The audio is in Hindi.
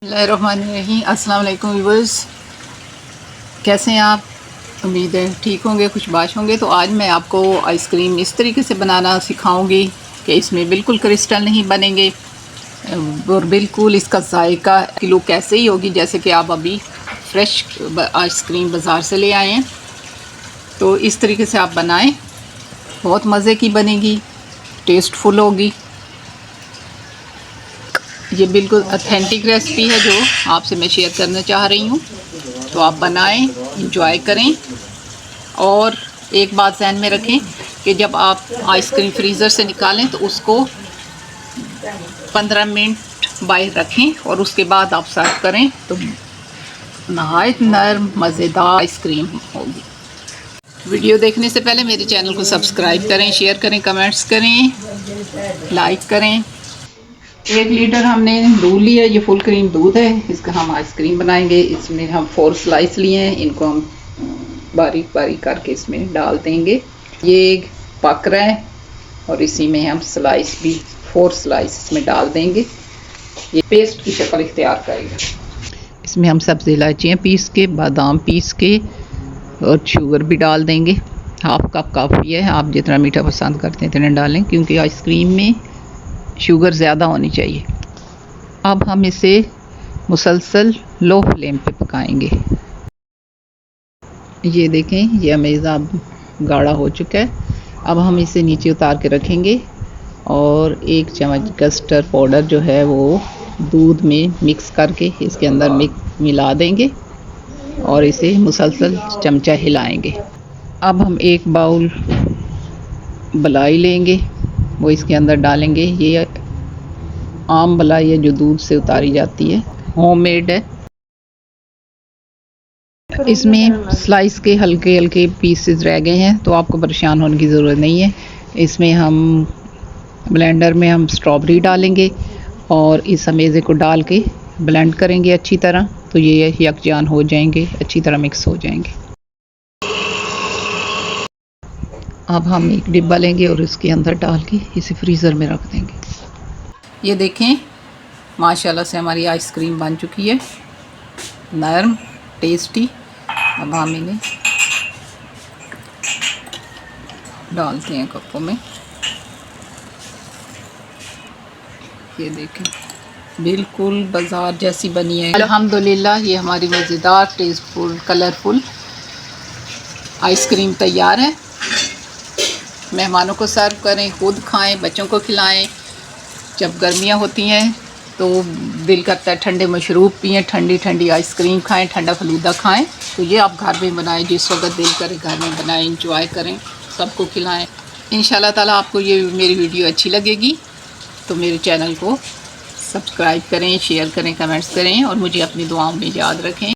बिस्मिल्लाहिर्रहमानिर्रहीम। अस्सलाम वालेकुम व्यूअर्स, कैसे हैं आप? उम्मीद है ठीक होंगे, खुशबाश होंगे। तो आज मैं आपको आइसक्रीम इस तरीके से बनाना सिखाऊंगी कि इसमें बिल्कुल क्रिस्टल नहीं बनेंगे और बिल्कुल इसका जायका किलो कैसे ही होगी जैसे कि आप अभी फ्रेश आइसक्रीम बाज़ार से ले आए हैं। तो इस तरीके से आप बनाएं, बहुत मज़े की बनेगी, टेस्टफुल होगी। ये बिल्कुल ऑथेंटिक रेसिपी है जो आपसे मैं शेयर करना चाह रही हूँ। तो आप बनाएं, इंजॉय करें। और एक बात ध्यान में रखें कि जब आप आइसक्रीम फ्रीज़र से निकालें तो उसको 15 मिनट बाहर रखें और उसके बाद आप सर्व करें तो नहायत नरम मज़ेदार आइसक्रीम होगी। वीडियो देखने से पहले मेरे चैनल को सब्सक्राइब करें, शेयर करें, कमेंट्स करें, लाइक करें। 1 लीटर हमने दूध लिया, ये फुल क्रीम दूध है, इसका हम आइसक्रीम बनाएंगे। इसमें हम 4 स्लाइस लिए हैं, इनको हम बारीक बारीक करके इसमें डाल देंगे। ये पक रहा है और इसी में हम स्लाइस भी 4 स्लाइस इसमें डाल देंगे। ये पेस्ट की शक्ल इख्तियार करेगा। इसमें हम सब्ज़ी इलायचियाँ पीस के, बादाम पीस के और शुगर भी डाल देंगे। हाफ कप काफ़ी है, आप जितना मीठा पसंद करते हैं इतना डालें, क्योंकि आइसक्रीम में शुगर ज़्यादा होनी चाहिए। अब हम इसे मुसलसल लो फ्लेम पे पकाएंगे। ये देखें, ये अमेज़ा गाढ़ा हो चुका है। अब हम इसे नीचे उतार के रखेंगे और 1 चम्मच कस्टर्ड पाउडर जो है वो दूध में मिक्स करके इसके अंदर मिला देंगे और इसे मुसलसल चमचा हिलाएंगे। अब हम 1 बाउल मलाई लेंगे, वो इसके अंदर डालेंगे। ये आम मलाई है जो दूध से उतारी जाती है, होममेड है। इसमें स्लाइस के हल्के हल्के पीसेस रह गए हैं, तो आपको परेशान होने की ज़रूरत नहीं है। इसमें हम ब्लेंडर में हम स्ट्रॉबेरी डालेंगे और इस अमेज़े को डाल के ब्लेंड करेंगे अच्छी तरह, तो ये यकजान हो जाएंगे, अच्छी तरह मिक्स हो जाएंगे। अब हम 1 डिब्बा लेंगे और इसके अंदर डाल के इसे फ्रीज़र में रख देंगे। ये देखें, माशाल्लाह से हमारी आइसक्रीम बन चुकी है, नरम, टेस्टी। अब हम इन्हें डालते हैं कपों में। ये देखें, बिल्कुल बाज़ार जैसी बनी है अल्हम्दुलिल्लाह। ये हमारी मज़ेदार, टेस्टफुल, कलरफुल आइसक्रीम तैयार है। मेहमानों को सर्व करें, खुद खाएं, बच्चों को खिलाएं। जब गर्मियां होती हैं तो दिल करता है ठंडे मशरूब पिएं, ठंडी ठंडी आइसक्रीम खाएं, ठंडा फलूदा खाएं। तो ये आप घर में बनाएं, जिस वक्त दिल करे घर में बनाएं, इंजॉय करें, सबको खिलाएं। इंशाल्लाह ताला आपको ये मेरी वीडियो अच्छी लगेगी तो मेरे चैनल को सब्सक्राइब करें, शेयर करें, कमेंट्स करें और मुझे अपनी दुआओं में याद रखें।